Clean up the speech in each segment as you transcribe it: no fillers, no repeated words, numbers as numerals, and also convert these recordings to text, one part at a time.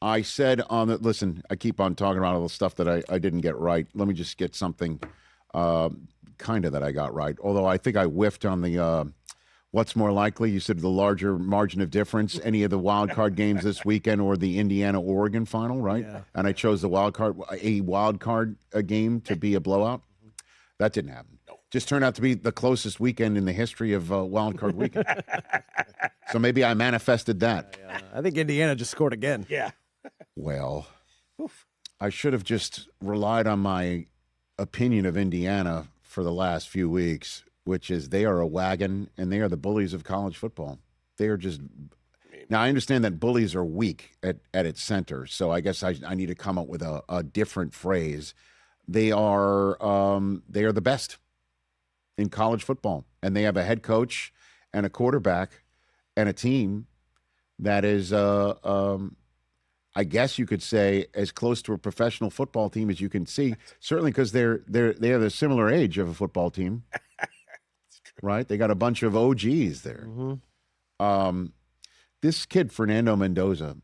I said listen, I keep on talking about all the stuff that I didn't get right. Let me just get something kind of that I got right. Although I think I whiffed on the what's more likely. You said the larger margin of difference, any of the wild card games this weekend or the Indiana-Oregon final, right? Yeah. And I chose a wild card game to be a blowout. That didn't happen. No. Just turned out to be the closest weekend in the history of wild card weekend. So maybe I manifested that. Yeah. I think Indiana just scored again. Yeah. Well, I should have just relied on my opinion of Indiana for the last few weeks, which is they are a wagon and they are the bullies of college football. They are just – now I understand that bullies are weak at its center, so I guess I need to come up with a different phrase. They are the best in college football, and they have a head coach and a quarterback and a team that is, I guess you could say, as close to a professional football team as you can see. Certainly because they are the similar age of a football team, right? They got a bunch of OGs there. Mm-hmm. This kid Fernando Mendoza,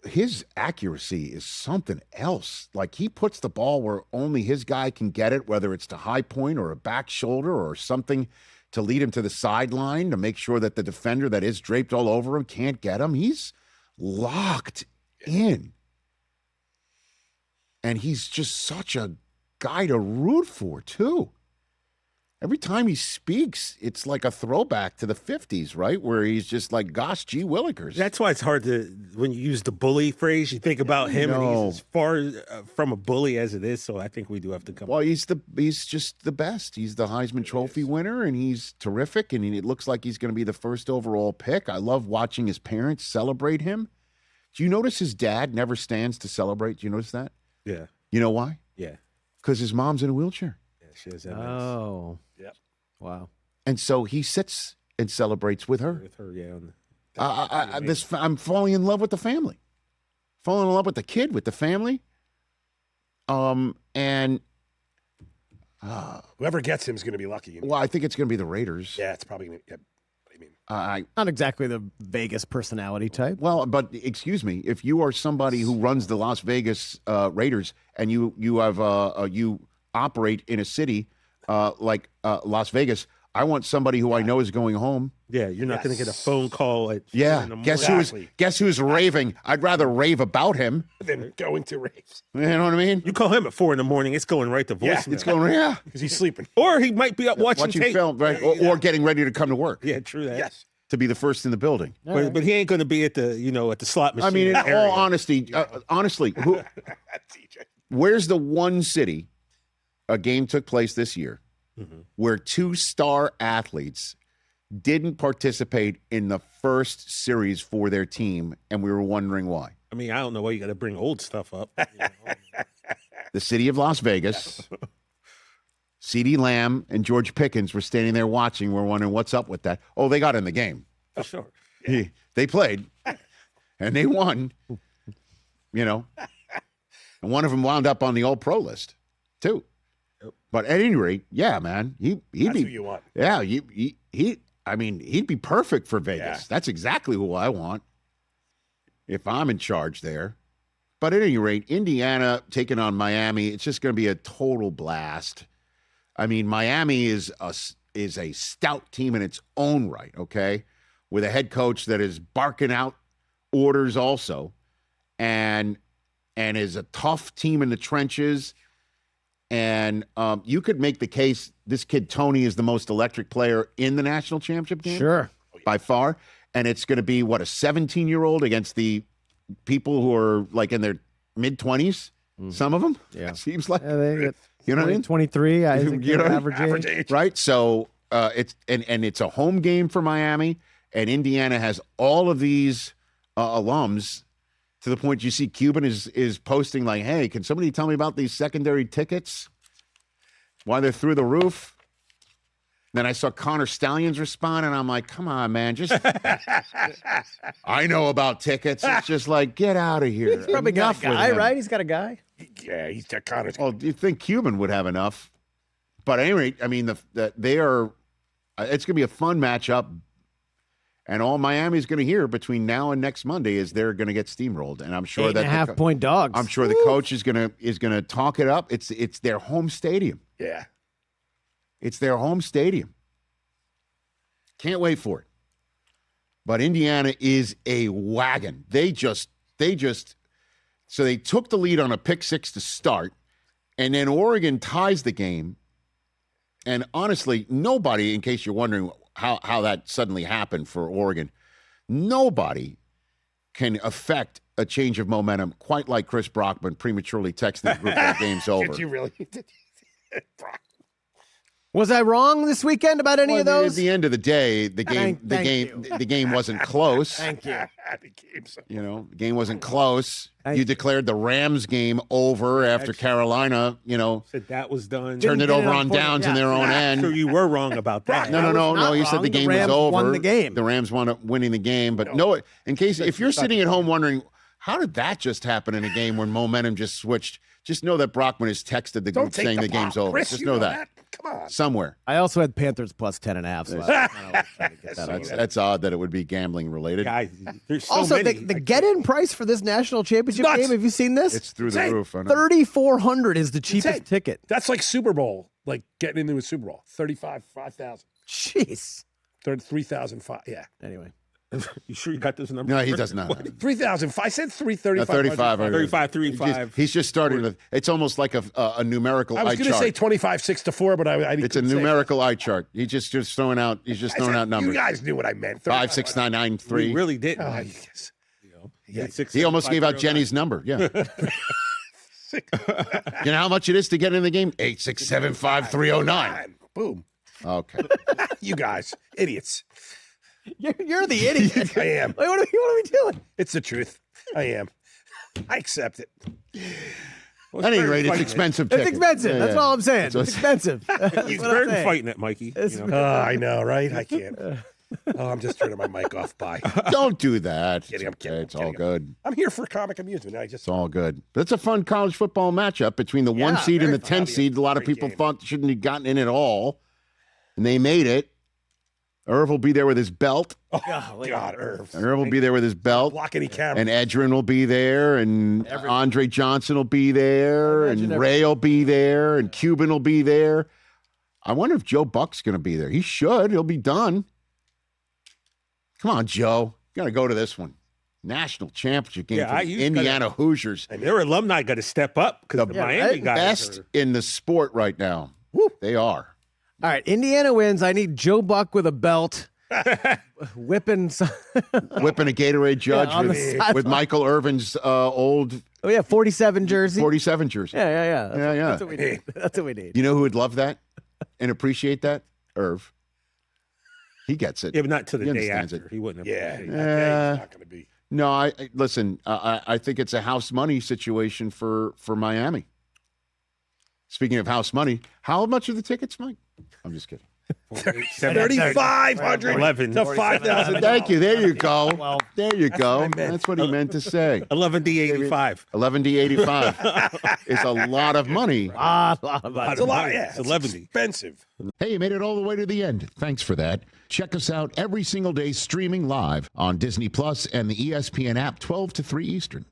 his accuracy is something else. Like he puts the ball where only his guy can get it, whether it's to high point or a back shoulder or something to lead him to the sideline to make sure that the defender that is draped all over him can't get him. He's locked in. And he's just such a guy to root for, too. Every time he speaks, it's like a throwback to the 50s, right? Where he's just like, gosh, gee willikers. That's why it's hard to, when you use the bully phrase, you think about him, and he's as far from a bully as it is, so I think we do have to come. Well, he's just the best. He's the Heisman Trophy winner, and he's terrific, and it looks like he's going to be the first overall pick. I love watching his parents celebrate him. Do you notice his dad never stands to celebrate? Do you notice that? Yeah. You know why? Yeah. Because his mom's in a wheelchair. She has MS. Oh. Yep. Wow. And so he sits and celebrates with her. With her, yeah. I'm falling in love with the family. Falling in love with the kid, with the family. And whoever gets him is going to be lucky. Well, I think it's going to be the Raiders. Yeah, it's probably going to. Yeah. Not exactly the Vegas personality type. Well, but excuse me, if you are somebody who runs the Las Vegas Raiders and you have you operate in a city like Las Vegas, I want somebody who I know is going home. Yeah, you're not going to get a phone call at guess who's raving? I'd rather rave about him than going to raves. You know what I mean? You call him at 4 a.m, it's going right to voicemail. It's going because he's sleeping, or he might be up watching tape. Film, right? Or getting ready to come to work. Yeah, true that. Yes, to be the first in the building. But he ain't going to be at the at the slot machine. I mean, in all honesty, honestly, where's the one city a game took place this year where 2 star athletes didn't participate in the first series for their team, and we were wondering why? I mean, I don't know why you got to bring old stuff up. The city of Las Vegas, CeeDee Lamb and George Pickens were standing there watching. We're wondering what's up with that. Oh, they got in the game. For sure. Yeah. They played, and they won, And one of them wound up on the All-Pro list, too. But at any rate, yeah, man, he'd That's be. Who you want. Yeah, he'd be perfect for Vegas. Yeah. That's exactly who I want if I'm in charge there. But at any rate, Indiana taking on Miami, it's just going to be a total blast. I mean, Miami is a stout team in its own right, okay, with a head coach that is barking out orders also, and is a tough team in the trenches. And you could make the case this kid Tony is the most electric player in the national championship game. Sure. By far. And it's going to be, a 17-year-old against the people who are like in their mid-20s, some of them. Yeah. It seems like. They you know what I mean? 23, I think average age. Right? So it's a home game for Miami, and Indiana has all of these alums. To the point you see Cuban is posting like, hey, can somebody tell me about these secondary tickets? Why they're through the roof? Then I saw Connor Stallions respond, and I'm like, come on, man. Just I know about tickets. It's just like, get out of here. He's probably got a guy, right? He's got a guy. Yeah, he's got Connor. Oh, do you think Cuban would have enough? But at any rate, I mean, they are. It's going to be a fun matchup. And all Miami's going to hear between now and next Monday is they're going to get steamrolled. And I'm sure 8.5-point dogs. I'm sure the coach is going to talk it up. It's their home stadium. Yeah. It's their home stadium. Can't wait for it. But Indiana is a wagon. They took the lead on a pick six to start, and then Oregon ties the game. And honestly, nobody, in case you're wondering how that suddenly happened for Oregon, nobody can affect a change of momentum quite like Chris Brockman prematurely texted the group that game's over. Did you really? Was I wrong this weekend about any of those? At the end of the day, the game wasn't close. Thank you. The game wasn't close. You declared the Rams game over after Carolina, said that was done. Turned it over on downs in their own end. Sure, you were wrong about that. No. You said the game was over. Won the game. The Rams wound up winning the game. But no, in case if you're sitting at home wondering, how did that just happen in a game when momentum just switched? Just know that Brockman has texted the group saying the game's over. Chris, just know that. Come on. Somewhere. I also had Panthers plus 10.5. So That's odd that it would be gambling related. Guys, there's so also, many. the get-in price for this national championship game, have you seen this? It's through the roof. $3,400 is the cheapest ticket. That's like Super Bowl, like getting into a Super Bowl. 5,000. Jeez. 3,005. Yeah. Anyway. You sure you got this number? No, he does not. 3,000. I said 335. 35. He's just starting with. It's almost like a numerical eye chart. I was going to say 25-6-4, but I didn't. It's a numerical eye chart. He's just throwing out. He's just throwing out numbers. You guys knew what I meant. 5, 6, 9, 9, 3. We really didn't. Oh, yes. He almost gave out Jenny's number. Yeah. You know how much it is to get in the game? 8675309. Boom. Okay. You guys, idiots. You're the idiot. I am. Wait, what are we doing? It's the truth. I am. I accept it. At any rate, it's expensive. It's expensive. That's all I'm saying. It's expensive. He's better fighting it, Mikey. I know, right? I can't. I'm just turning my mic off. Bye. Don't do that. I'm kidding. It's all good. I'm here for comic amusement. It's all good. But it's a fun college football matchup between the 1 seed and the 10 seed. A lot of people thought shouldn't have gotten in at all, and they made it. Irv will be there with his belt. Oh, God, Irv. Irv will be there with his belt. Block any camera. And Edgerrin will be there, and Andre Johnson will be there, and Ray will be there, and Cuban will be there. I wonder if Joe Buck's going to be there. He should. He'll be done. Come on, Joe. You got to go to this one. National championship game for the Indiana Hoosiers. And their alumni got to step up because the Miami guys best in the sport right now. Woo. They are. All right, Indiana wins. I need Joe Buck with a belt, whipping a Gatorade judge with Michael Irvin's old 47 jersey. 47 jersey. Yeah. Yeah. That's what we need. That's what we need. You know who would love that and appreciate that? Irv. He gets it. Yeah, but not to the He day understands after. it. He wouldn't have. Yeah, he's not going to be. No, listen. I think it's a house money situation for Miami. Speaking of house money, how much are the tickets, Mike? I'm just kidding. 3,500 11 to 5,000. Thank you. There you go. There you go. That's what he meant to say. 11D85. 11D85 is a lot of money. It's a lot. Yeah, It's 11D. Expensive. Hey, you made it all the way to the end. Thanks for that. Check us out every single day streaming live on Disney Plus and the ESPN app 12 to 3 Eastern.